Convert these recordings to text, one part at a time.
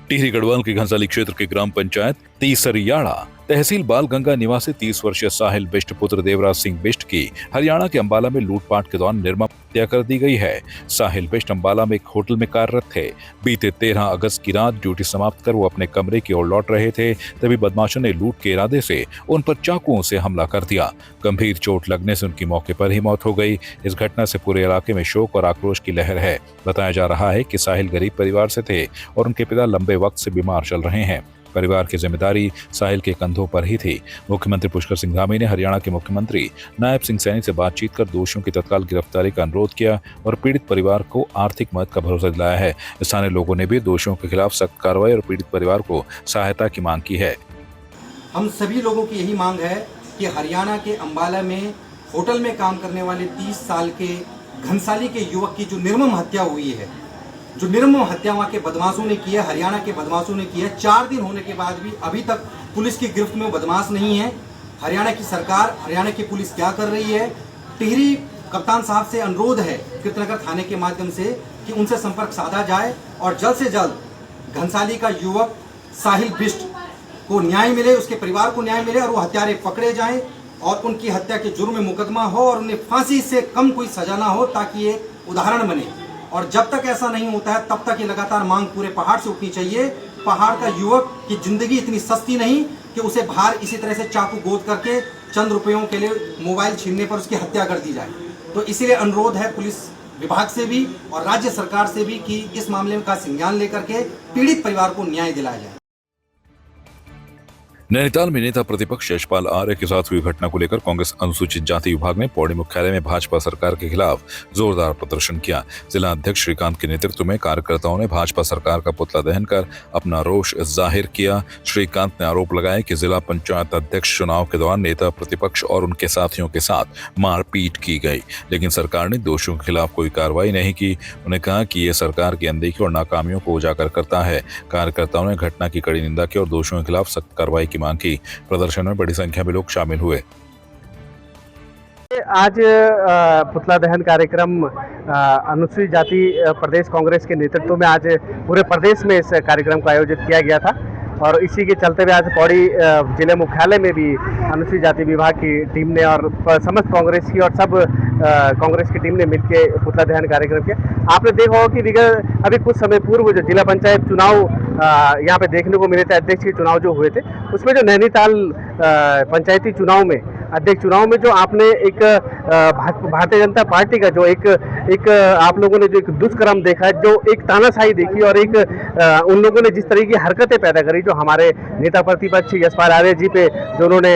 टिहरी गढ़वाल के घनसाली क्षेत्र के ग्राम पंचायत तीसरियाड़ा तहसील बालगंगा निवासी 30 वर्षीय साहिल बिष्ट पुत्र देवराज सिंह बिष्ट की हरियाणा के अंबाला में लूटपाट के दौरान निर्मम हत्या कर दी गई है। साहिल बिष्ट अंबाला में एक होटल में कार्यरत थे। बीते 13 अगस्त की रात ड्यूटी समाप्त कर वो अपने कमरे की ओर लौट रहे थे, तभी बदमाशों ने लूट के इरादे से उन पर चाकुओं से हमला कर दिया। गंभीर चोट लगने से उनकी मौके पर ही मौत हो गई। इस घटना से पूरे इलाके में शोक और आक्रोश की लहर है। बताया जा रहा है कि साहिल गरीब परिवार से थे और उनके पिता लंबे वक्त से बीमार चल रहे हैं। परिवार की जिम्मेदारी साहिल के कंधों पर ही थी। मुख्यमंत्री पुष्कर सिंह धामी ने हरियाणा के मुख्यमंत्री नायब सिंह सैनी से बातचीत कर दोषियों की तत्काल गिरफ्तारी का अनुरोध किया और पीड़ित परिवार को आर्थिक मदद का भरोसा दिलाया है। स्थानीय लोगों ने भी दोषियों के खिलाफ सख्त कार्रवाई और पीड़ित परिवार को सहायता की मांग की है। हम सभी लोगों की यही मांग है कि हरियाणा के अंबाला में होटल में काम करने वाले 30 साल के घनसाली के युवक की जो निर्मम हत्या हुई है, जो निर्मम हत्या वहाँ के बदमाशों ने की है, हरियाणा के बदमाशों ने की है। 4 दिन होने के बाद भी अभी तक पुलिस की गिरफ्त में वो बदमाश नहीं है। हरियाणा की सरकार, हरियाणा की पुलिस क्या कर रही है? टिहरी कप्तान साहब से अनुरोध है कीर्तनगर थाने के माध्यम से कि उनसे संपर्क साधा जाए और जल्द से जल्द घनसाली का युवक साहिल बिष्ट को न्याय मिले, उसके परिवार को न्याय मिले और वो हत्यारे पकड़े जाएं और उनकी हत्या के जुर्म में मुकदमा हो और उन्हें फांसी से कम कोई सजा ना हो, ताकि ये उदाहरण बने। और जब तक ऐसा नहीं होता है तब तक ये लगातार मांग पूरे पहाड़ से उठनी चाहिए। पहाड़ का युवक की जिंदगी इतनी सस्ती नहीं कि उसे बाहर इसी तरह से चाकू गोद करके चंद रुपयों के लिए मोबाइल छीनने पर उसकी हत्या कर दी जाए। तो इसीलिए अनुरोध है पुलिस विभाग से भी और राज्य सरकार से भी कि इस मामले का संज्ञान लेकर के पीड़ित परिवार को न्याय दिलाया जाए। नैनीताल में नेता प्रतिपक्ष यशपाल आर्य के साथ हुई घटना को लेकर कांग्रेस अनुसूचित जाति विभाग ने पौड़ी मुख्यालय में भाजपा सरकार के खिलाफ जोरदार प्रदर्शन किया। जिला अध्यक्ष श्रीकांत के नेतृत्व में कार्यकर्ताओं ने भाजपा सरकार का पुतला दहन कर अपना रोष जाहिर किया। श्रीकांत ने आरोप लगाया कि जिला पंचायत अध्यक्ष चुनाव के दौरान नेता प्रतिपक्ष और उनके साथियों के साथ मारपीट की गई, लेकिन सरकार ने दोषियों के खिलाफ कोई कार्रवाई नहीं की। उन्होंने कहा कि ये सरकार की अनदेखी और नाकामियों को उजागर करता है। कार्यकर्ताओं ने घटना की कड़ी निंदा की और दोषियों के खिलाफ सख्त कार्रवाई की मांग की। प्रदर्शन में बड़ी संख्या में लोग शामिल हुए। आज पुतला दहन कार्यक्रम अनुसूचित जाति प्रदेश कांग्रेस के नेतृत्व में आज पूरे प्रदेश में इस कार्यक्रम का आयोजित किया गया था और इसी के चलते हुए आज पौड़ी जिले मुख्यालय में भी अनुसूचित जाति विभाग की टीम ने और समस्त कांग्रेस की और सब कांग्रेस की टीम ने मिलकर पुतला दहन कार्यक्रम किया। आपने देखा होगा कि अभी कुछ समय पूर्व जो जिला पंचायत चुनाव यहाँ पे देखने को मिले थे, अध्यक्ष के चुनाव जो हुए थे, उसमें जो नैनीताल पंचायती चुनाव में अध्यक्ष चुनाव में जो आपने एक भारतीय जनता पार्टी का जो एक आप लोगों ने जो एक दुष्कर्म देखा, जो एक तानाशाही देखी और एक उन लोगों ने जिस तरह की हरकतें पैदा करी, जो हमारे नेता प्रतिपक्ष यशपाल आर्य जी पे जो उन्होंने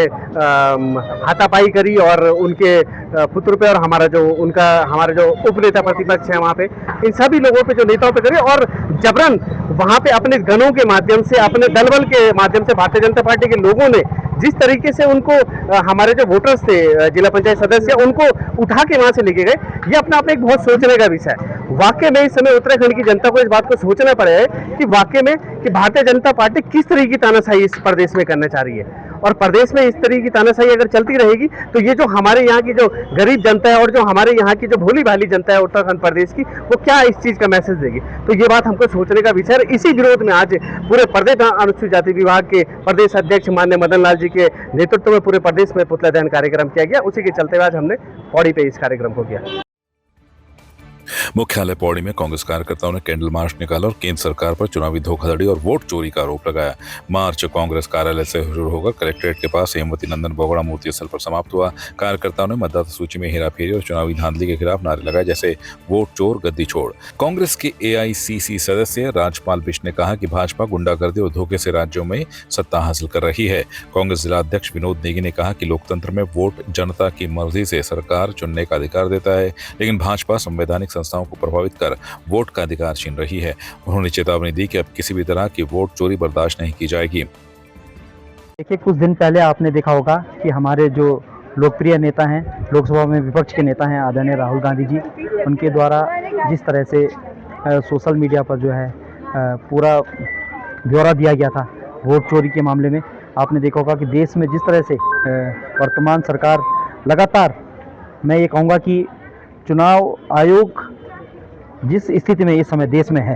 हाथापाई करी और उनके पुत्र पे और हमारा जो उप नेता प्रतिपक्ष है वहाँ पे, इन सभी लोगों पे जो नेताओं पे करी और जबरन वहाँ पे अपने गनों के माध्यम से, अपने दलबल के माध्यम से भारतीय जनता पार्टी के लोगों ने जिस तरीके से उनको हमारे जो वोटर्स थे, जिला पंचायत सदस्य, उनको उठा के वहां से लेके गए, ये अपना आप एक बहुत सोचने का विषय है। वाकई में इस समय उत्तराखंड की जनता को इस बात को सोचना पड़ेगा कि वाकई में कि भारतीय जनता पार्टी किस तरह की तानाशाही इस प्रदेश में करना चाह रही है और प्रदेश में इस तरह की तानाशाही अगर चलती रहेगी तो ये जो हमारे यहाँ की जो गरीब जनता है और जो हमारे यहाँ की जो भोली भाली जनता है उत्तराखंड प्रदेश की, वो क्या इस चीज का मैसेज देगी। तो ये बात हमको सोचने का विषय है। इसी विरोध में आज पूरे प्रदेश अनुसूचित जाति विभाग के प्रदेश अध्यक्ष माननीय मदन लाल जी के नेतृत्व में पूरे प्रदेश में पुतला दहन कार्यक्रम किया गया। उसी के चलते हुए आज हमने पौड़ी पे इस कार्यक्रम को किया। मुख्यालय पौड़ी में कांग्रेस कार्यकर्ताओं ने कैंडल मार्च निकाला और केंद्र सरकार पर चुनावी धोखाधड़ी और वोट चोरी का आरोप लगाया। मार्च कांग्रेस कार्यालय से शुरू होकर कलेक्ट्रेट के पास हेमवती नंदन बोगड़ा मूर्ति स्थल पर समाप्त हुआ। कार्यकर्ताओं ने मतदाता सूची में हेराफेरी और चुनावी धांधली के खिलाफ नारे लगाए, जैसे वोट चोर गद्दी छोड़। कांग्रेस के AICC सदस्य राजपाल बिष्ट ने कहा कि भाजपा गुंडागर्दी और धोखे से राज्यों में सत्ता हासिल कर रही है। कांग्रेस जिला अध्यक्ष विनोद नेगी ने कहा कि लोकतंत्र में वोट जनता की मर्जी से सरकार चुनने का अधिकार देता है, लेकिन भाजपा संवैधानिक संस्थाओं को प्रभावित कर वोट का अधिकार छीन रही है। उन्होंने चेतावनी दी कि अब किसी भी तरह की वोट चोरी बर्दाश्त नहीं की जाएगी। देखिए, कुछ दिन पहले आपने देखा होगा कि हमारे जो लोकप्रिय नेता हैं, लोकसभा में विपक्ष के नेता हैं आदरणीय राहुल गांधी जी, उनके द्वारा जिस तरह से सोशल मीडिया पर जो है पूरा ब्यौरा दिया गया था वोट चोरी के मामले में, आपने देखा होगा कि देश में जिस तरह से वर्तमान सरकार लगातार, मैं ये कहूँगा कि चुनाव आयोग जिस स्थिति में इस समय देश में है,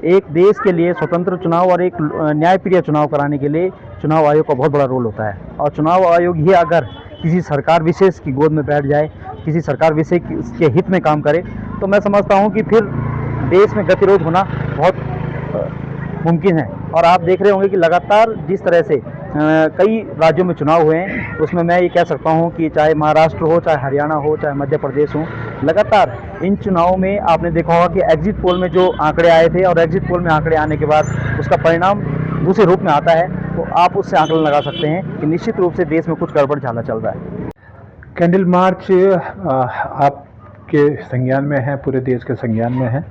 एक देश के लिए स्वतंत्र चुनाव और एक न्यायप्रिय चुनाव कराने के लिए चुनाव आयोग का बहुत बड़ा रोल होता है। और चुनाव आयोग ही अगर किसी सरकार विशेष की गोद में बैठ जाए, किसी सरकार विशेष के हित में काम करे, तो मैं समझता हूं कि फिर देश में गतिरोध होना बहुत मुमकिन है। और आप देख रहे होंगे कि लगातार जिस तरह से कई राज्यों में चुनाव हुए हैं, उसमें मैं ये कह सकता हूं कि चाहे महाराष्ट्र हो, चाहे हरियाणा हो, चाहे मध्य प्रदेश हो, लगातार इन चुनावों में आपने देखा होगा कि एग्जिट पोल में जो आंकड़े आए थे और एग्जिट पोल में आंकड़े आने के बाद उसका परिणाम दूसरे रूप में आता है, तो आप उससे आंकलन लगा सकते हैं कि निश्चित रूप से देश में कुछ गड़बड़ झाला चल रहा है। कैंडल मार्च आपके संज्ञान में है, पूरे देश के संज्ञान में है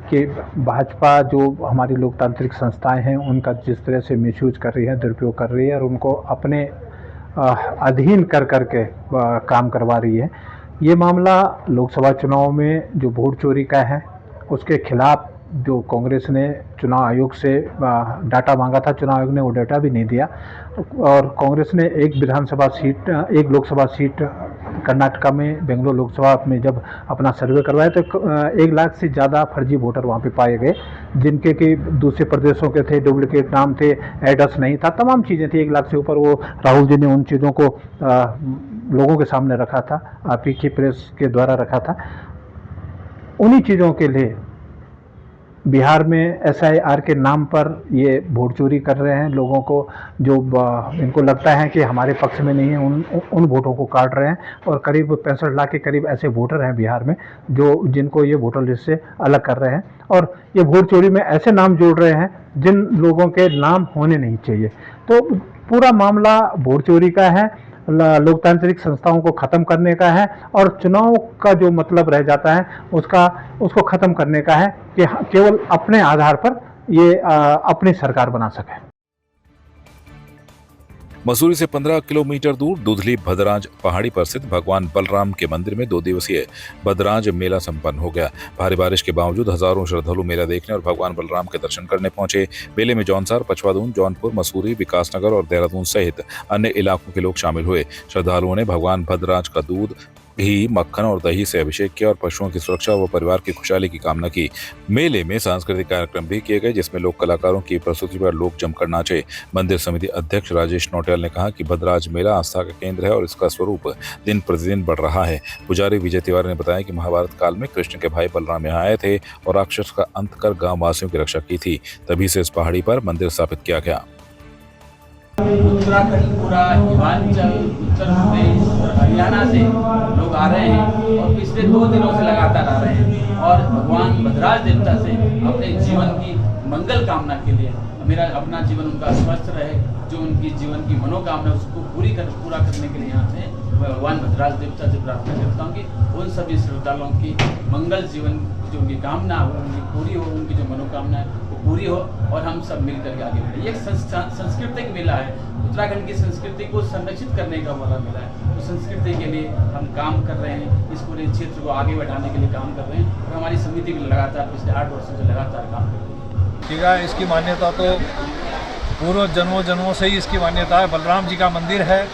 कि भाजपा जो हमारी लोकतांत्रिक संस्थाएं हैं उनका जिस तरह से मिसयूज कर रही है, दुरुपयोग कर रही है और उनको अपने अधीन कर करके काम करवा रही है। ये मामला लोकसभा चुनाव में जो वोट चोरी का है उसके खिलाफ जो कांग्रेस ने चुनाव आयोग से डाटा मांगा था, चुनाव आयोग ने वो डाटा भी नहीं दिया और कांग्रेस ने एक लोकसभा सीट कर्नाटका में, बेंगलोर लोकसभा में जब अपना सर्वे करवाया तो 1 लाख से ज़्यादा फर्जी वोटर वहाँ पे पाए गए, जिनके कि दूसरे प्रदेशों के थे, डुप्लीकेट नाम थे, एड्रेस नहीं था, तमाम चीज़ें थी। 1 लाख से ऊपर वो राहुल जी ने उन चीज़ों को लोगों के सामने रखा था, आप ही प्रेस के द्वारा रखा था। उन्हीं चीज़ों के लिए बिहार में SIR के नाम पर ये वोट चोरी कर रहे हैं, लोगों को जो इनको लगता है कि हमारे पक्ष में नहीं है उन वोटों को काट रहे हैं और करीब 65 लाख के करीब ऐसे वोटर हैं बिहार में जिनको ये वोटर लिस्ट से अलग कर रहे हैं और ये वोट चोरी में ऐसे नाम जोड़ रहे हैं जिन लोगों के नाम होने नहीं चाहिए। तो पूरा मामला वोट चोरी का है, लोकतांत्रिक संस्थाओं को ख़त्म करने का है और चुनाव का जो मतलब रह जाता है उसको ख़त्म करने का है कि केवल अपने आधार पर ये अपनी सरकार बना सके। मसूरी से 15 किलोमीटर दूर दुधली भद्राज पहाड़ी पर स्थित भगवान बलराम के मंदिर में 2 दिवसीय भद्राज मेला संपन्न हो गया। भारी बारिश के बावजूद हजारों श्रद्धालु मेला देखने और भगवान बलराम के दर्शन करने पहुंचे। मेले में जौनसार, पचवादून, जौनपुर, मसूरी, विकासनगर और देहरादून सहित अन्य इलाकों के लोग शामिल हुए। श्रद्धालुओं ने भगवान भद्राज का दूध, घी, मक्खन और दही से अभिषेक किया और पशुओं की सुरक्षा व परिवार की खुशहाली की कामना की। मेले में सांस्कृतिक कार्यक्रम भी किए गए जिसमें लोक कलाकारों की प्रस्तुति पर लोग जमकर नाचे। मंदिर समिति अध्यक्ष राजेश नौटियाल ने कहा कि भद्राज मेला आस्था का केंद्र है और इसका स्वरूप दिन प्रतिदिन बढ़ रहा है। पुजारी विजय तिवारी ने बताया कि महाभारत काल में कृष्ण के भाई बलराम यहाँ आए थे और राक्षस का अंत कर गाँव वासियों की रक्षा की थी, तभी से इस पहाड़ी पर मंदिर स्थापित किया गया। उत्तराखंड, पूरा हिमाचल, उत्तर प्रदेश और हरियाणा से लोग आ रहे हैं और पिछले 2 दिनों से लगातार आ रहे हैं और भगवान भद्राज देवता से अपने जीवन की मंगल कामना के लिए, मेरा अपना जीवन उनका स्वस्थ रहे, जो उनकी जीवन की मनोकामना उसको पूरा करने के लिए यहाँ से भगवान भद्राज देवता से प्रार्थना करता हूँ कि उन सभी श्रद्धालुओं की मंगल जीवन जो उनकी कामना हो उनकी पूरी हो, उनकी जो मनोकामना है वो पूरी हो और हम सब मिलकर के आगे बढ़े। ये एक सांस्कृतिक मेला है, उत्तराखंड की संस्कृति को संरक्षित करने का वाला मेला है। तो संस्कृति के लिए हम काम कर रहे हैं, इस पूरे क्षेत्र को आगे बढ़ाने के लिए काम कर रहे हैं और हमारी समिति भी लगातार पिछले 8 वर्षों से लगातार काम कर रही है। ठीक है, इसकी मान्यता तो पूर्व जन्मों से ही इसकी मान्यता है। बलराम जी का मंदिर है,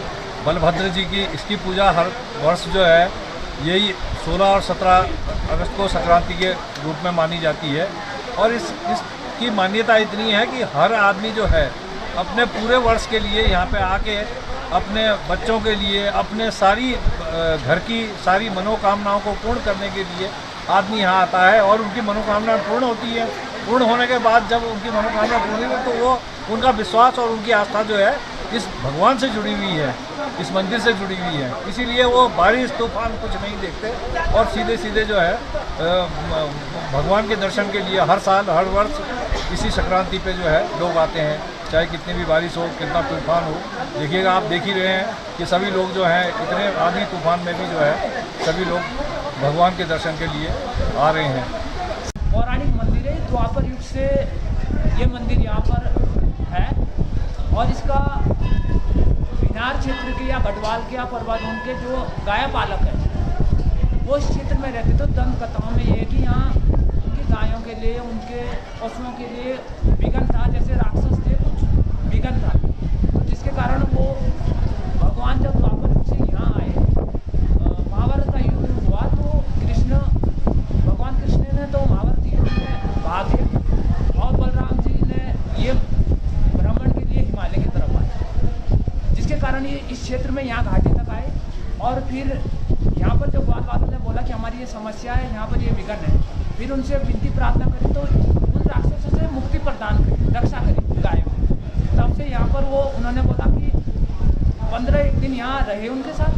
बलभद्र जी की इसकी पूजा हर वर्ष जो है यही 16 और 17 अगस्त को संक्रांति के रूप में मानी जाती है और इसकी मान्यता इतनी है कि हर आदमी जो है अपने पूरे वर्ष के लिए यहाँ पे आके अपने बच्चों के लिए, अपने सारी घर की सारी मनोकामनाओं को पूर्ण करने के लिए आदमी यहाँ आता है और उनकी मनोकामना पूर्ण होती है। पूर्ण होने के बाद जब उनकी मनोकामना पूर्ण हुई तो वो उनका विश्वास और उनकी आस्था जो है इस भगवान से जुड़ी हुई है, इस मंदिर से जुड़ी हुई है। इसीलिए वो बारिश तूफान कुछ नहीं देखते और सीधे सीधे जो है भगवान के दर्शन के लिए हर साल हर वर्ष इसी संक्रांति पे जो है लोग आते हैं, चाहे कितनी भी बारिश हो, कितना तूफान हो। देखिएगा, आप देख ही रहे हैं कि सभी लोग जो हैं इतने आंधी तूफान में भी जो है सभी लोग भगवान के दर्शन के लिए आ रहे हैं। पौराणिक मंदिर है, द्वापर युग से ये मंदिर यहाँ पर है और इसका भिनार क्षेत्र के या गढ़वाल के या परवादून के जो गाय पालक है वो इस क्षेत्र में रहते, तो दंत कथाओं में ये है कि यहाँ उनकी गायों के लिए, उनके पशुओं के लिए विघन था, जैसे राक्षस थे कुछ विघन था, तो जिसके कारण वो भगवान जब द्वापर युग से यहाँ आए, महाभारत का युद्ध हुआ तो भगवान कृष्ण ने तो महाभारत युद्ध में भाग लिया और क्षेत्र में यहाँ घाटी तक आए और फिर यहाँ पर जब ग्वाल वालों ने बोला कि हमारी ये समस्या है, यहाँ पर ये विघन है, फिर उनसे विनती प्रार्थना करी तो उन राक्षसों से मुक्ति प्रदान करी, रक्षा करी गायों की। तब से यहाँ पर वो उन्होंने बोला कि 15 दिन यहाँ रहे उनके साथ।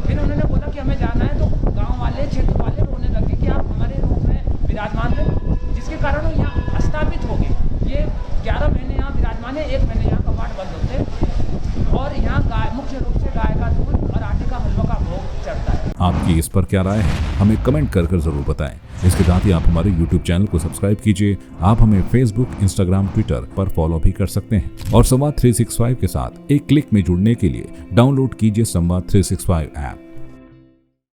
फिर उन्होंने बोला कि हमें जाना है, तो गांव वाले क्षेत्र वाले रोने लगे कि आप हमारे रूप में विराजमान थे, जिसके कारण वो यहाँ स्थापित हो गए। ये 11 महीने यहाँ विराजमान है, 1 महीने यहाँ कपाट बंद होते और यहाँ गाय मुख्य रूप से गाय का दूध और आटे का हलवा का भोग चढ़ता है। आपकी इस पर क्या राय है, हमें कमेंट कर जरूर बताएं। इसके साथ ही आप हमारे YouTube चैनल को सब्सक्राइब कीजिए। आप हमें Facebook, Instagram, Twitter पर फॉलो भी कर सकते हैं और संवाद 365 के साथ एक क्लिक में जुड़ने के लिए डाउनलोड कीजिए संवाद 365 ऐप।